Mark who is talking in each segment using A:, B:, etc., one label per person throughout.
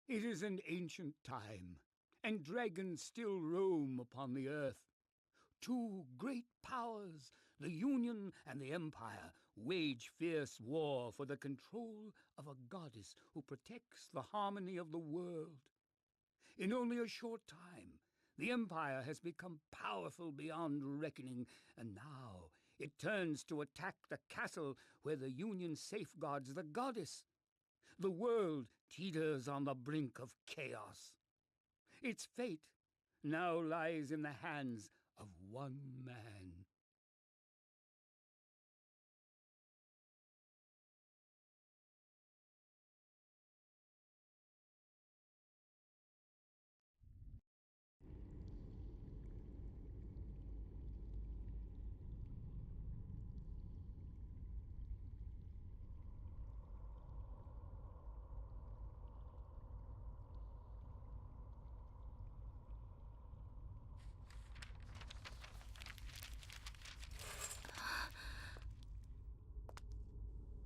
A: It is an ancient time, and dragons still roam upon the earth. Two great powers, the Union and the Empire, wage fierce war for the control of a goddess who protects the harmony of the world. In only a short time, the Empire has become powerful beyond reckoning, and now it turns to attack the castle where the Union safeguards the goddess. The world teeters on the brink of chaos. Its fate now lies in the hands of one man.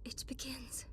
B: It begins.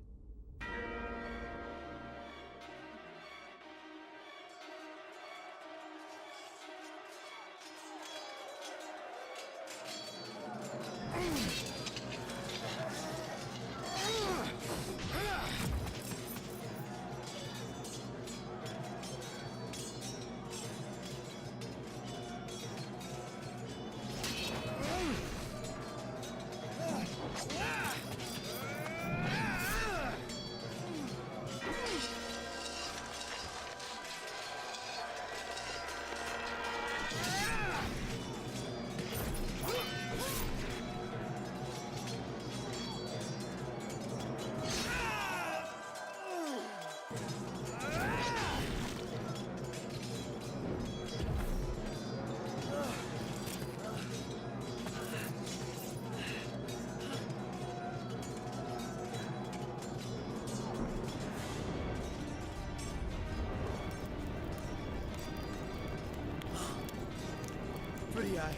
C: Pretty eye.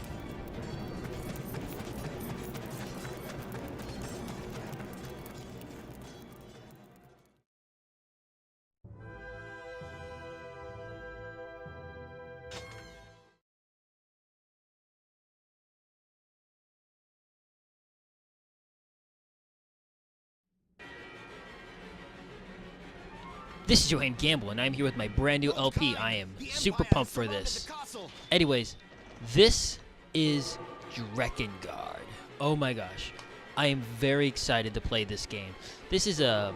D: This is Yohhamgambal, and I'm here with my brand new LP. I am super pumped for this. Anyways, this is Drakengard. Oh my gosh. I am very excited to play this game. This is a...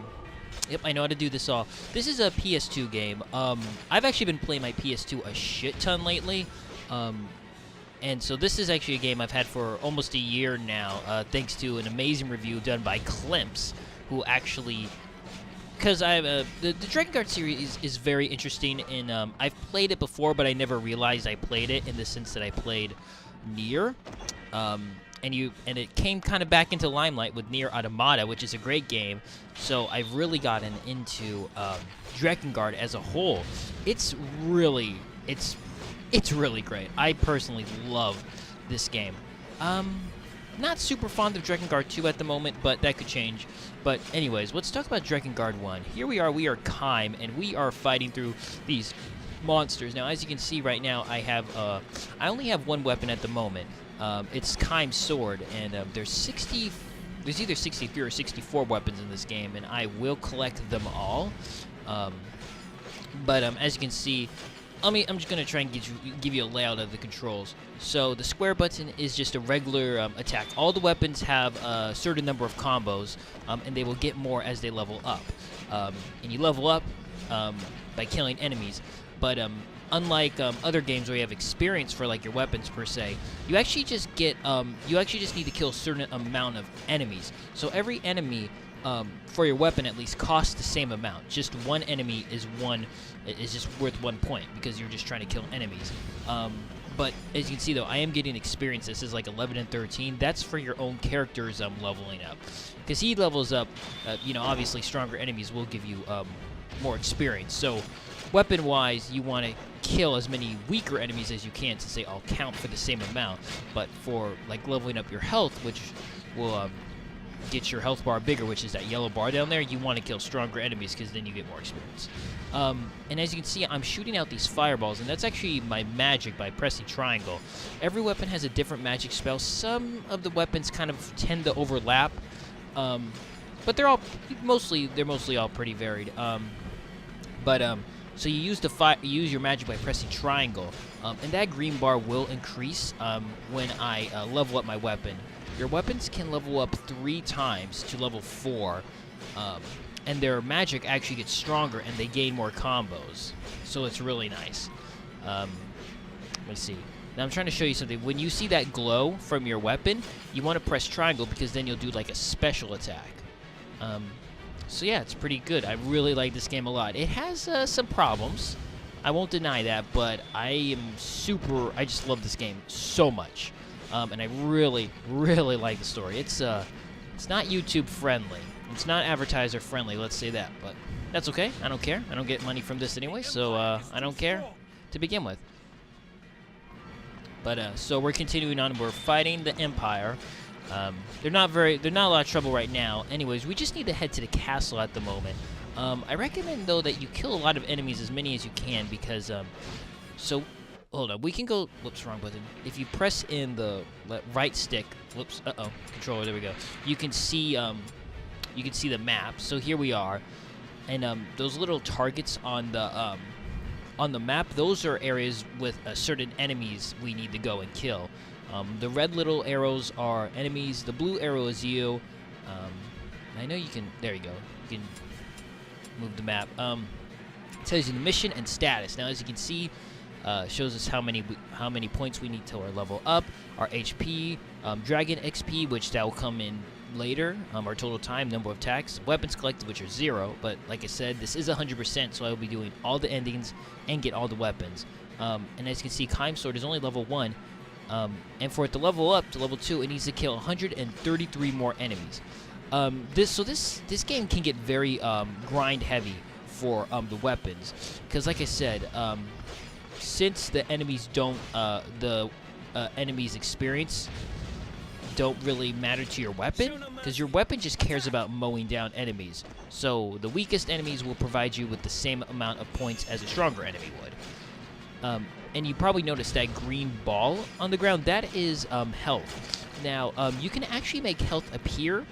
D: Yep, I know how to do this all. This is a PS2 game. I've actually been playing my PS2 a shit ton lately. And so this is actually a game I've had for almost a year now, thanks to an amazing review done by Klimps, who actually... Because I have the Drakengard series is very interesting, and I've played it before, but I never realized I played it in the sense that I played Nier, and it came kind of back into limelight with Nier Automata, which is a great game. So I've really gotten into Drakengard as a whole. It's really great. I personally love this game. Not super fond of Drakengard 2 at the moment, but that could change. But anyways, let's talk about Drakengard 1. Here we are Kaim, and we are fighting through these monsters. Now, as you can see right now, I only have one weapon at the moment. It's Kaim's sword, and there's either 63 or 64 weapons in this game, and I will collect them all. But as you can see, I'm just going to try and give you a layout of the controls. So the square button is just a regular attack. All the weapons have a certain number of combos, and they will get more as they level up. And you level up by killing enemies. But unlike other games where you have experience for like your weapons per se, you actually just get you actually just need to kill a certain amount of enemies. So every enemy for your weapon at least costs the same amount. Just one enemy is just worth 1 point because you're just trying to kill enemies. But as you can see though, I am getting experience. This is like 11 and 13. That's for your own character's leveling up. Because he levels up, obviously stronger enemies will give you more experience. So weapon-wise, you want to kill as many weaker enemies as you can since they all count for the same amount. But for like leveling up your health, which will get your health bar bigger, which is that yellow bar down there, you want to kill stronger enemies because then you get more experience. And as you can see, I'm shooting out these fireballs, and that's actually my magic by pressing triangle. Every weapon has a different magic spell. Some of the weapons kind of tend to overlap, but they're mostly all pretty varied. So you use your magic by pressing triangle, and that green bar will increase when I level up my weapon. Your weapons can level up 3 times to level 4, and their magic actually gets stronger, and they gain more combos. So it's really nice. Let's see. Now I'm trying to show you something. When you see that glow from your weapon, you want to press triangle because then you'll do like a special attack. So yeah, it's pretty good. I really like this game a lot. It has some problems. I won't deny that, but I just love this game so much. And I really, really like the story. It's not YouTube friendly. It's not advertiser friendly, let's say that, but that's okay. I don't care. I don't get money from this anyway, so I don't care to begin with. But so we're continuing on. We're fighting the Empire. They're not a lot of trouble right now. Anyways, we just need to head to the castle at the moment. I recommend though that you kill a lot of enemies, as many as you can, because so hold on, we can go. Whoops, wrong button. If you press in the right stick, whoops, controller, there we go. You can see the map. So here we are, and those little targets on the map, those are areas with certain enemies we need to go and kill. The red little arrows are enemies. The blue arrow is you. I know you can. There you go. You can move the map. It tells you the mission and status. Now, as you can see, shows us how many points we need to level up. Our HP, Dragon XP, which that will come in later. Our total time, number of attacks, weapons collected, which are 0. But like I said, this is 100%, so I will be doing all the endings and get all the weapons. And as you can see, Kime Sword is only level 1. And for it to level up to level 2, it needs to kill 133 more enemies. This game can get very grind heavy for the weapons, because like I said, since the enemies enemies experience don't really matter to your weapon, because your weapon just cares about mowing down enemies. So the weakest enemies will provide you with the same amount of points as a stronger enemy would. And you probably noticed that green ball on the ground. That is health. Now, you can actually make health appear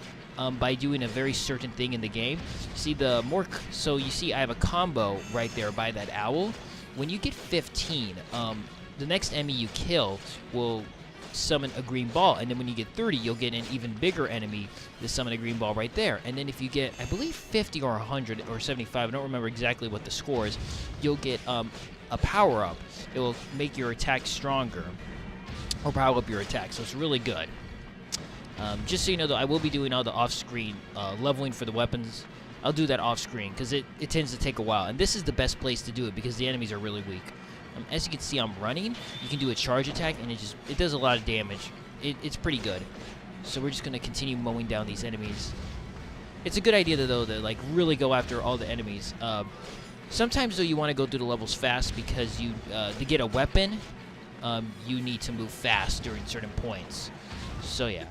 D: by doing a very certain thing in the game. See, so you see I have a combo right there by that owl. When you get 15, the next enemy you kill will summon a green ball, and then when you get 30, you'll get an even bigger enemy to summon a green ball right there. And then if you get, I believe, 50 or 100 or 75, I don't remember exactly what the score is, you'll get a power-up. It will make your attack stronger, or power up your attack, so it's really good. Just so you know, though, I will be doing all the off-screen leveling for the weapons. I'll do that off-screen, because it tends to take a while, and this is the best place to do it, because the enemies are really weak. As you can see, I'm running. You can do a charge attack, and it does a lot of damage. It's pretty good. So we're just going to continue mowing down these enemies. It's a good idea, though, to like really go after all the enemies. Sometimes, though, you want to go through the levels fast, because to get a weapon, you need to move fast during certain points. So yeah.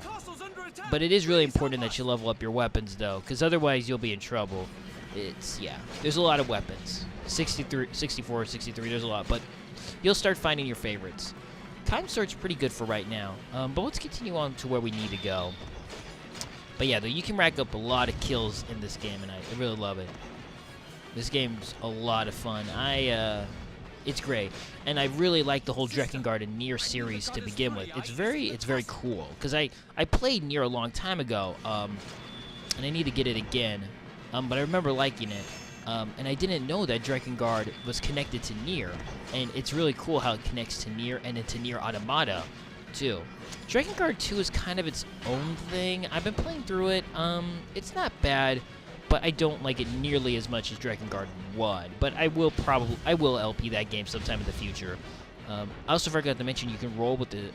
D: But it is really important that you level up your weapons, though, because otherwise you'll be in trouble. Yeah, there's a lot of weapons. 63, 64, 63, there's a lot, but you'll start finding your favorites. Kime Sword's pretty good for right now, but let's continue on to where we need to go. But yeah, though, you can rack up a lot of kills in this game, and I really love it. This game's a lot of fun. It's great, and I really like the whole Drakengard and Nier series to begin with. It's very cool, because I played Nier a long time ago, and I need to get it again, but I remember liking it. And I didn't know that Drakengard was connected to Nier, and it's really cool how it connects to Nier and into Nier Automata, too. Drakengard 2 is kind of its own thing. I've been playing through it. It's not bad, but I don't like it nearly as much as Drakengard 1. But I will LP that game sometime in the future. I also forgot to mention you can roll with the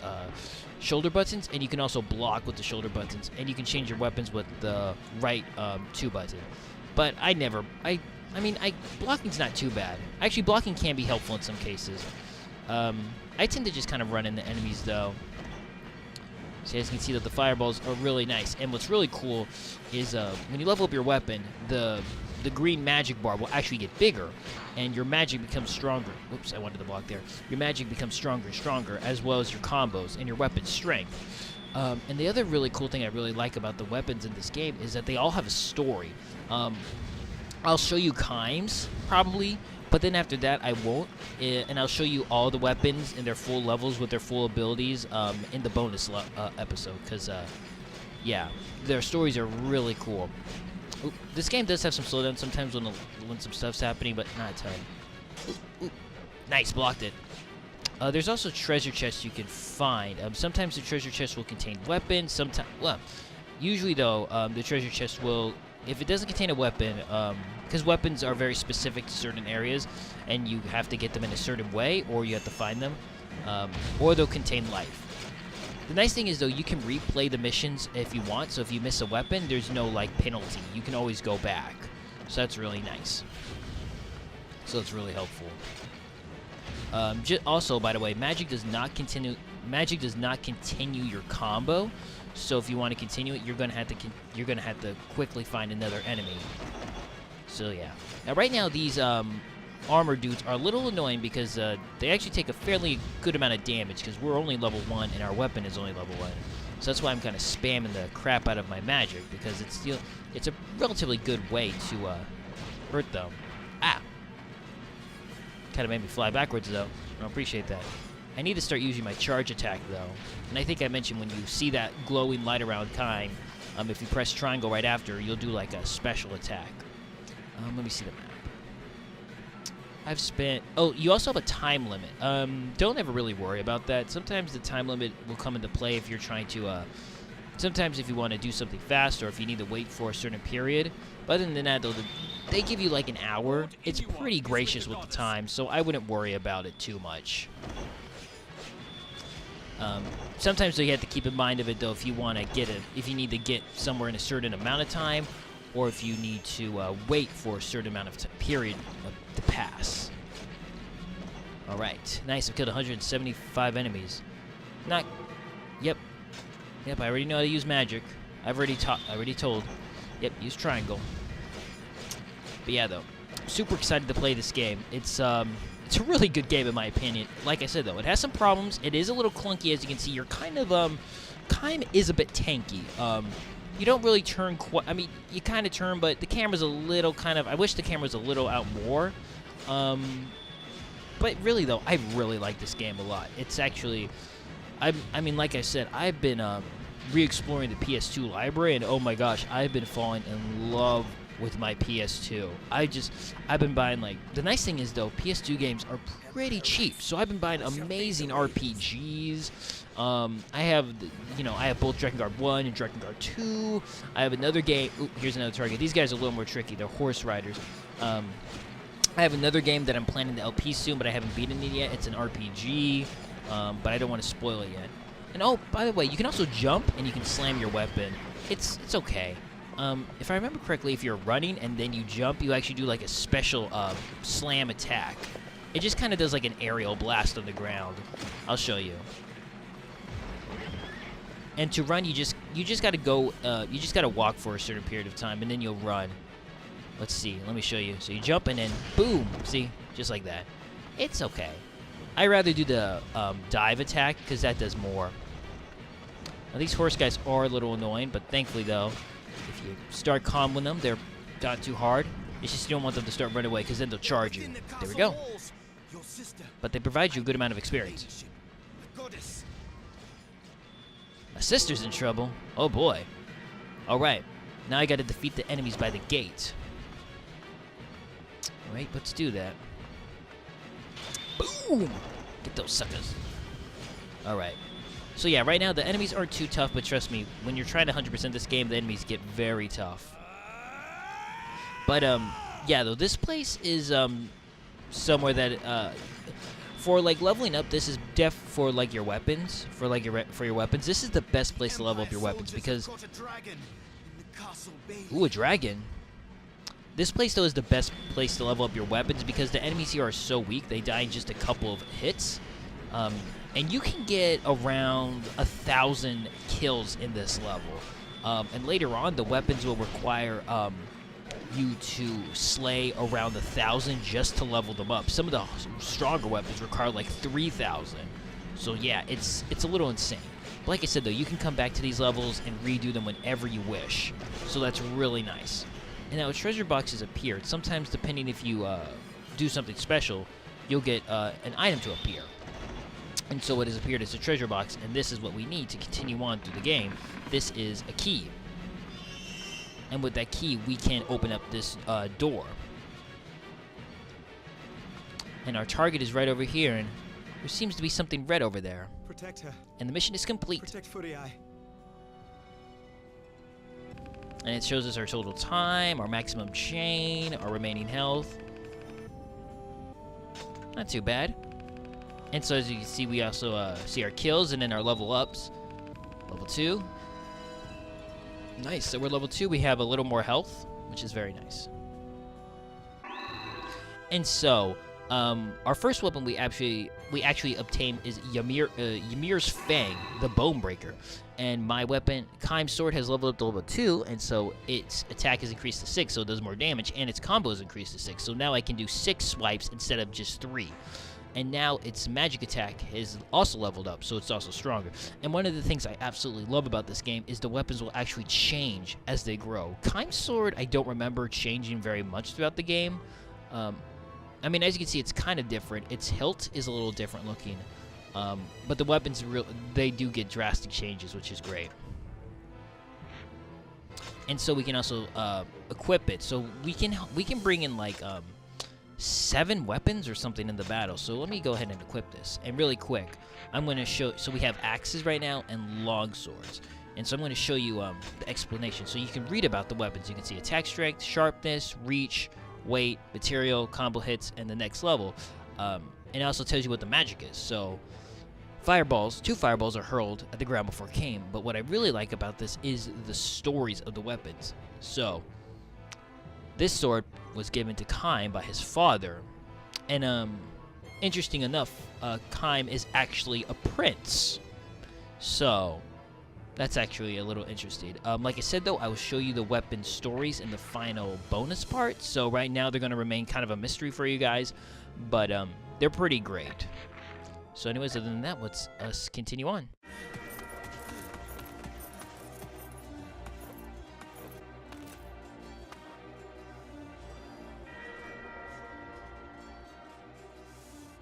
D: shoulder buttons, and you can also block with the shoulder buttons, and you can change your weapons with the right 2 button. But I mean, blocking's not too bad. Actually, blocking can be helpful in some cases. I tend to just kind of run into enemies, though. So as you can see that the fireballs are really nice. And what's really cool is when you level up your weapon, the green magic bar will actually get bigger, and your magic becomes stronger. Whoops, I wanted to block there. Your magic becomes stronger and stronger, as well as your combos and your weapon strength. And the other really cool thing I really like about the weapons in this game is that they all have a story. I'll show you Kimes, probably, but then after that I won't. And I'll show you all the weapons in their full levels with their full abilities in the bonus episode, because, yeah, their stories are really cool. Ooh, this game does have some slowdown sometimes when some stuff's happening, but not a ton. Ooh, nice, blocked it. There's also treasure chests you can find. Sometimes the treasure chest will contain weapons. Sometimes, well, usually though, the treasure chest will, if it doesn't contain a weapon, because weapons are very specific to certain areas, and you have to get them in a certain way, or you have to find them, or they'll contain life. The nice thing is, though, you can replay the missions if you want, so if you miss a weapon, there's no, like, penalty. You can always go back. So that's really nice. So it's really helpful. Also, by the way, magic does not continue your combo. So if you want to continue it, you're gonna have to quickly find another enemy. So yeah. Now right now these armor dudes are a little annoying because they actually take a fairly good amount of damage because we're only level 1 and our weapon is only level 1. So that's why I'm kind of spamming the crap out of my magic, because it's a relatively good way to hurt them. Ah! Kind of made me fly backwards though. I don't appreciate that. I need to start using my charge attack though. And I think I mentioned when you see that glowing light around Kime, if you press triangle right after, you'll do like a special attack. Let me see the map. I've spent... Oh, you also have a time limit. Don't ever really worry about that. Sometimes the time limit will come into play if you're trying to... sometimes if you want to do something fast or if you need to wait for a certain period. But other than that, though, they give you like an hour. It's pretty gracious with the time, so I wouldn't worry about it too much. Sometimes though, you have to keep in mind of it, though, if you want to if you need to get somewhere in a certain amount of time, or if you need to wait for a certain amount of period to pass. All right, nice. I've killed 175 enemies. Not. Yep. I already know how to use magic. I already told. Yep, use triangle. But yeah, though, super excited to play this game. It's a really good game in my opinion. Like I said, though, it has some problems. It is a little clunky, as you can see. You're kind of Kime is a bit tanky. You don't really turn quite... I mean, you kind of turn, but the camera's a little kind of... I wish the camera was a little out more. But really, though, I really like this game a lot. It's actually... I mean, like I said, I've been re-exploring the PS2 library, and oh my gosh, I've been falling in love with my PS2. I've been buying, like... The nice thing is, though, PS2 games are pretty cheap. So I've been buying amazing RPGs. I have both Drakengard 1 and Drakengard 2. I have another game. Ooh, here's another target. These guys are a little more tricky. They're horse riders. I have another game that I'm planning to LP soon, but I haven't beaten it yet. It's an RPG, but I don't want to spoil it yet. And oh, by the way, you can also jump and you can slam your weapon. It's okay. If I remember correctly, if you're running and then you jump, you actually do like a special slam attack. It just kind of does like an aerial blast on the ground. I'll show you. And to run, you just gotta go. You just gotta walk for a certain period of time, and then you'll run. Let's see. Let me show you. So you jump and then boom. See, just like that. It's okay. I rather do the dive attack because that does more. Now these horse guys are a little annoying, but thankfully though, if you start comboing them, they're not too hard. It's just you don't want them to start running away because then they'll charge you. There we go. But they provide you a good amount of experience. My sister's in trouble. Oh boy. Alright. Now I gotta defeat the enemies by the gate. Alright, let's do that. Boom! Get those suckers. Alright. So yeah, right now the enemies aren't too tough, but trust me, when you're trying to 100% this game, the enemies get very tough. But yeah, though, this place is somewhere that for like leveling up, this is for like your weapons, for your weapons. This is the best place to level up your weapons because ooh, a dragon. This place though is the best place to level up your weapons because the enemies here are so weak. They die in just a couple of hits. And you can get around 1,000 kills in this level. And later on, the weapons will require you to slay around 1,000 just to level them up. Some of the stronger weapons require like 3,000. So yeah, it's a little insane. But like I said though, you can come back to these levels and redo them whenever you wish. So that's really nice. And now treasure boxes appear. Sometimes depending if you do something special, you'll get an item to appear. And so what has appeared is a treasure box, and this is what we need to continue on through the game. This is a key. And with that key, we can open up this door. And our target is right over here, and there seems to be something red over there.
B: Protect her.
D: And the mission is complete.
B: Protect Furiai.
D: And it shows us our total time, our maximum chain, our remaining health. Not too bad. And so as you can see, we also see our kills and then our level ups. Level 2. Nice. So we're level 2. We have a little more health, which is very nice. And so our first weapon we actually obtained is Ymir's Fang, the Bone Breaker. And my weapon, Kaim's Sword, has leveled up to level 2, and so its attack is increased to 6, so it does more damage, and its combo is increased to 6. So now I can do 6 swipes instead of just 3. And now its magic attack is also leveled up, so it's also stronger. And one of the things I absolutely love about this game is the weapons will actually change as they grow. Kaim's Sword, I don't remember changing very much throughout the game. I mean, as you can see, it's kind of different. Its hilt is a little different looking, but the weapons, they do get drastic changes, which is great. And so we can also equip it. So we can bring in like 7 weapons or something in the battle. So let me go ahead and equip this. And really quick, I'm going to show. So we have axes right now and long swords. And so I'm going to show you the explanation. So you can read about the weapons. You can see attack strength, sharpness, reach, weight, material, combo hits, and the next level. And it also tells you what the magic is. So fireballs, 2 fireballs are hurled at the ground before it came. But what I really like about this is the stories of the weapons. So this sword was given to Kaim by his father. And interesting enough, Kaim is actually a prince. So that's actually a little interesting. Like I said, though, I will show you the weapon stories in the final bonus part. So right now, they're going to remain kind of a mystery for you guys. But they're pretty great. So anyways, other than that, let's continue on.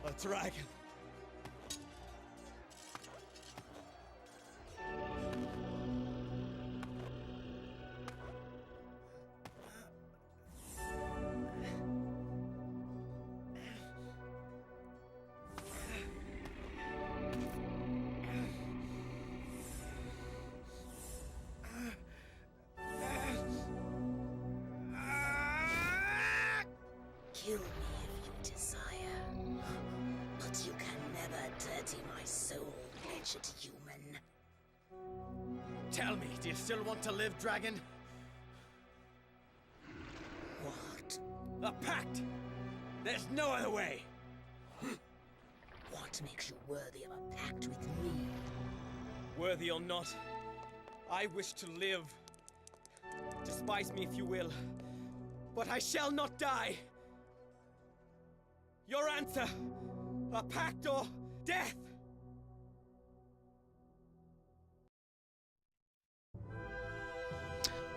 B: A dragon.
C: Kill me if you desire, but you can never dirty my soul, wretched human.
B: Tell me, do you still want to live, dragon?
C: What?
B: A pact! There's no other way!
C: What makes you worthy of a pact with me?
B: Worthy or not, I wish to live. Despise me if you will, but I shall not die. Your answer, a pact or death?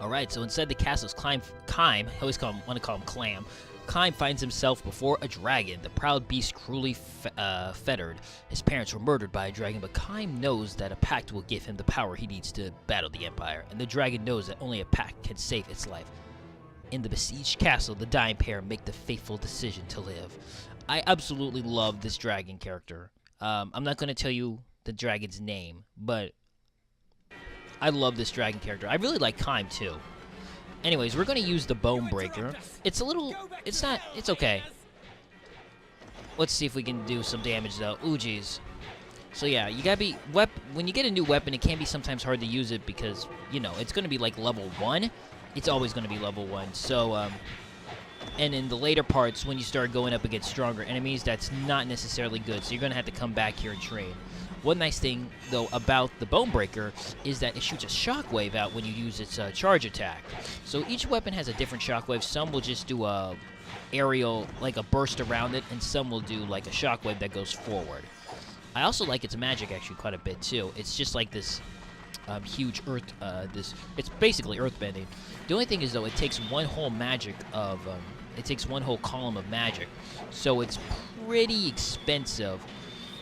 D: Alright, so inside the castle's Kaim, I always want to call him Clam. Kaim finds himself before a dragon, the proud beast cruelly fettered. His parents were murdered by a dragon, but Kaim knows that a pact will give him the power he needs to battle the Empire, and the dragon knows that only a pact can save its life. In the besieged castle, the dying pair make the fateful decision to live. I absolutely love this dragon character. I'm not going to tell you the dragon's name, but I love this dragon character. I really like Kaim too. Anyways, we're going to use the Bone Breaker. It's okay. Let's see if we can do some damage though. Ooh, geez. So yeah, you gotta be, when you get a new weapon, it can be sometimes hard to use it because, you know, it's going to be like level 1. It's always going to be level 1. So, and in the later parts, when you start going up against stronger enemies, that's not necessarily good. So you're going to have to come back here and train. One nice thing, though, about the Bonebreaker is that it shoots a shockwave out when you use its charge attack. So each weapon has a different shockwave. Some will just do a aerial, like a burst around it, and some will do like a shockwave that goes forward. I also like its magic actually quite a bit too. It's just like this huge earth, it's basically earthbending. The only thing is though, it takes one whole magic of, it takes one whole column of magic. So it's pretty expensive,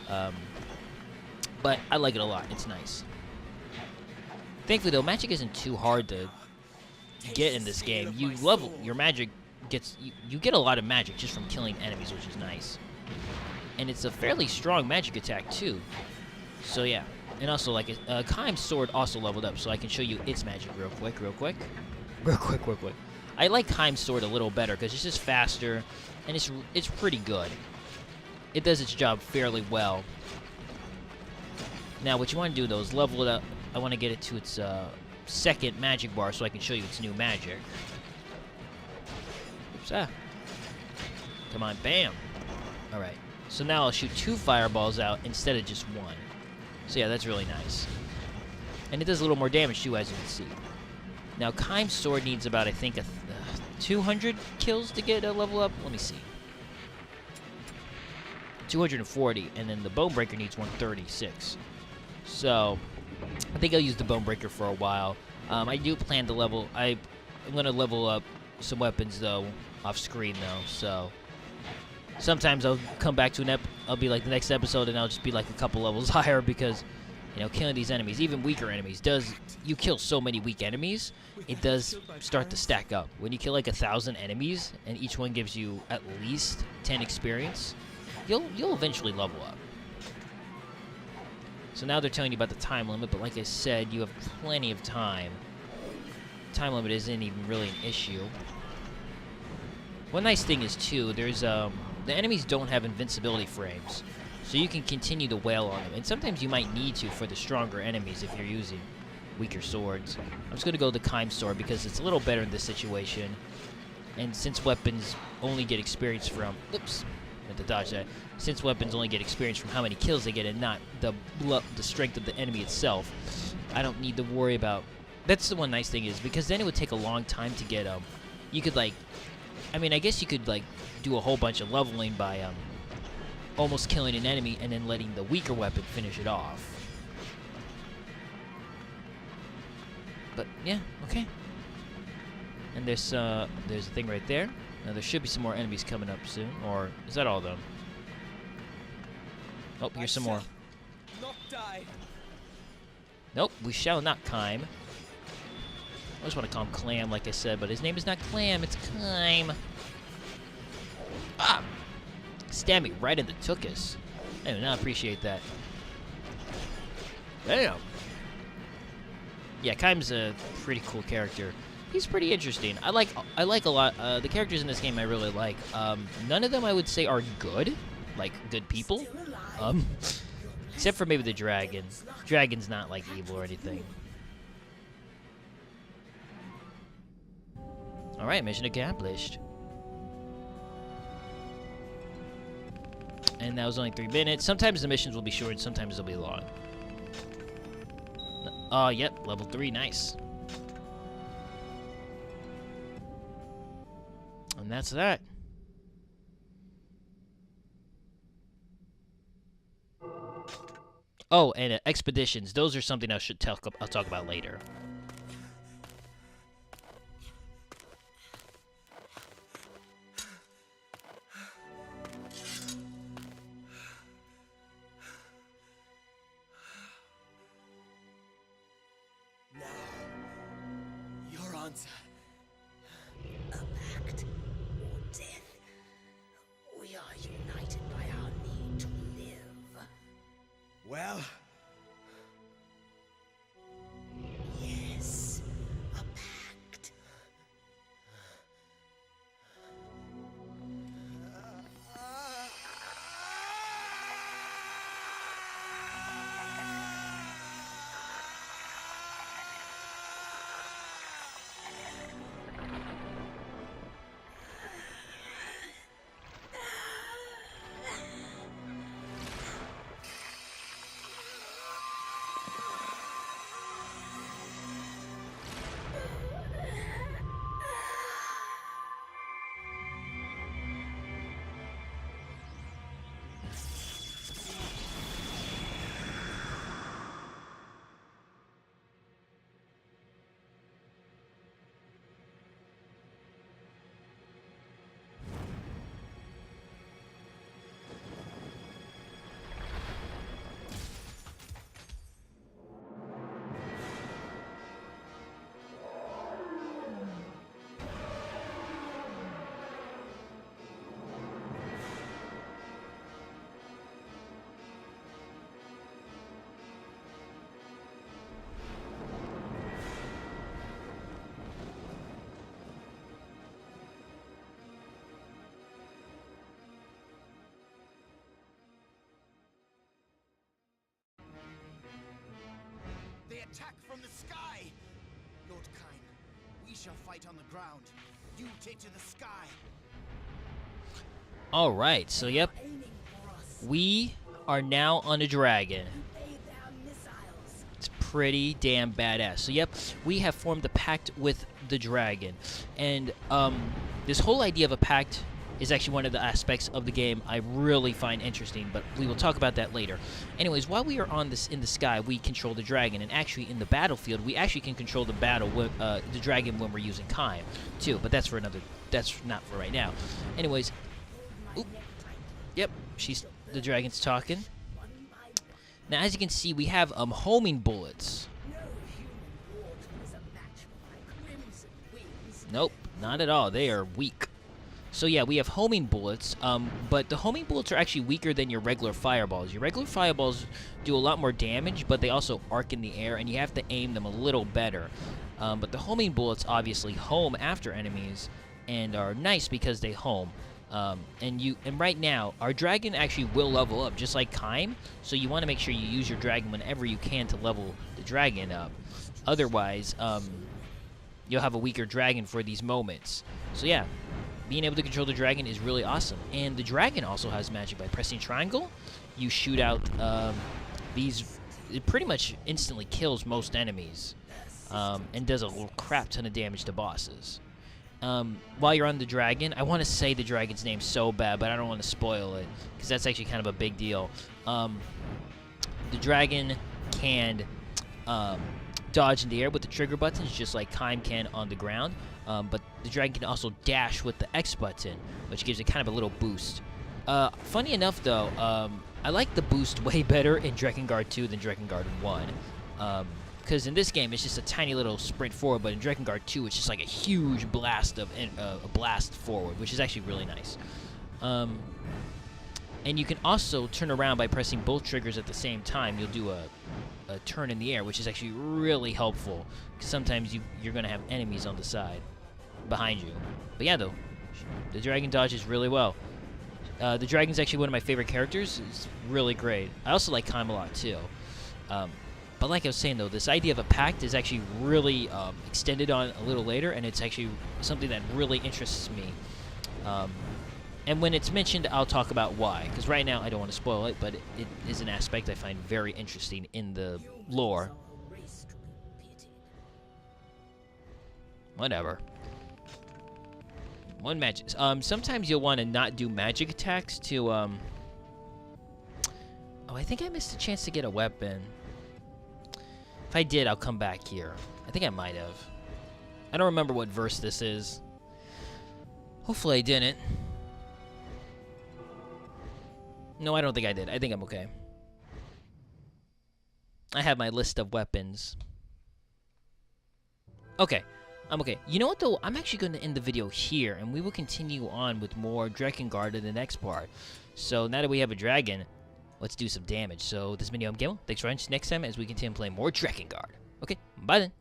D: but I like it a lot. It's nice. Thankfully though, magic isn't too hard to get in this game. You level, your magic gets, you get a lot of magic just from killing enemies, which is nice. And it's a fairly strong magic attack too. So yeah. And also, like, Kaim's sword also leveled up, so I can show you its magic real quick. I like Kaim's sword a little better, because it's just faster, and it's pretty good. It does its job fairly well. Now, what you want to do, though, is level it up. I want to get it to its second magic bar, so I can show you its new magic. Oops, Come on, bam! Alright, so now I'll shoot 2 fireballs out instead of just 1. So yeah, that's really nice. And it does a little more damage too, as you can see. Now, Kaim's sword needs about, I think, 200 kills to get a level up. Let me see. 240, and then the Bonebreaker needs 136. So, I think I'll use the Bonebreaker for a while. I do plan to level... I'm going to level up some weapons, though, off screen, though, so... Sometimes I'll come back to I'll be like the next episode, and I'll just be like a couple levels higher because, you know, killing these enemies, even weaker enemies, you kill so many weak enemies, it does start to stack up. When you kill like 1,000 enemies, and each one gives you at least 10 experience, you'll eventually level up. So now they're telling you about the time limit, but like I said, you have plenty of time. Time limit isn't even really an issue. One nice thing is, too, there's, the enemies don't have invincibility frames, so you can continue to wail on them. And sometimes you might need to for the stronger enemies if you're using weaker swords. I'm just going to go the Kaim sword because it's a little better in this situation. And since weapons only get experience from... Oops, I had to dodge that. Since weapons only get experience from how many kills they get and not the strength of the enemy itself, I don't need to worry about... That's the one nice thing is, because then it would take a long time to get them. You could, like... I mean, I guess you could, like, do a whole bunch of leveling by, almost killing an enemy and then letting the weaker weapon finish it off. But, yeah, okay. And there's a thing right there. Now, there should be some more enemies coming up soon. Or, is that all of them? Oh, here's some more.
B: Not die.
D: Nope, we shall not Kaim. I just want to call him Clam, like I said, but his name is not Clam, it's Kaim. Ah! Stab me right in the tuchus. I do not appreciate that. Damn! Yeah, Kaim's a pretty cool character. He's pretty interesting. I like a lot, the characters in this game I really like. None of them I would say are good, like good people. Except for maybe the dragon. Dragon's not like evil or anything. Alright, mission accomplished. And that was only 3 minutes. Sometimes the missions will be short, sometimes they'll be long. Oh, yep, level 3, nice. And that's that. Oh, and expeditions. Those are something I'll talk about later.
C: A pact or death. We are united by our need to live.
B: Well...
C: Yes.
E: fight on the ground. You take to the sky.
D: All right, so yep, we are now on a dragon. It's pretty damn badass. So yep, we have formed a pact with the dragon, and this whole idea of a pact is actually one of the aspects of the game I really find interesting, but we will talk about that later. Anyways, while we are on this in the sky, we control the dragon, and actually in the battlefield, we actually can control the the dragon when we're using Kaim too. But that's not for right now. Anyways, oop, yep, the dragon's talking. Now, as you can see, we have homing bullets. Nope, not at all. They are weak. So yeah, we have homing bullets, but the homing bullets are actually weaker than your regular fireballs. Your regular fireballs do a lot more damage, but they also arc in the air, and you have to aim them a little better. But the homing bullets obviously home after enemies, and are nice because they home. And right now, our dragon actually will level up, just like Kaim, so you want to make sure you use your dragon whenever you can to level the dragon up. Otherwise, you'll have a weaker dragon for these moments. So yeah, being able to control the dragon is really awesome. And the dragon also has magic. By pressing triangle, you shoot out it pretty much instantly kills most enemies, and does a little crap ton of damage to bosses. While you're on the dragon, I want to say the dragon's name so bad, but I don't want to spoil it, because that's actually kind of a big deal. The dragon can dodge in the air with the trigger buttons, just like Kaim can on the ground. But the dragon can also dash with the X button, which gives it kind of a little boost. Funny enough, though, I like the boost way better in Drakengard 2 than Drakengard 1. Because in this game, it's just a tiny little sprint forward, but in Drakengard 2, it's just like a huge blast of a blast forward, which is actually really nice. And you can also turn around by pressing both triggers at the same time. You'll do a turn in the air, which is actually really helpful, because sometimes you're going to have enemies on the side behind you. But yeah, though, the dragon dodges really well. The dragon's actually one of my favorite characters. It's really great. I also like Kaim a lot, too. But like I was saying, though, this idea of a pact is actually really extended on a little later, and it's actually something that really interests me. And when it's mentioned, I'll talk about why, because right now I don't want to spoil it, but it is an aspect I find very interesting in the lore. Whatever. One magic. Sometimes you'll want to not do magic attacks to, Oh, I think I missed a chance to get a weapon. If I did, I'll come back here. I think I might have. I don't remember what verse this is. Hopefully I didn't. No, I don't think I did. I think I'm okay. I have my list of weapons. Okay. I'm okay. You know what, though? I'm actually going to end the video here, and we will continue on with more Drakengard in the next part. So, now that we have a dragon, let's do some damage. So, this has been Yohhamgambal. Thanks for watching. Next time, as we continue playing more Drakengard. Okay, bye then.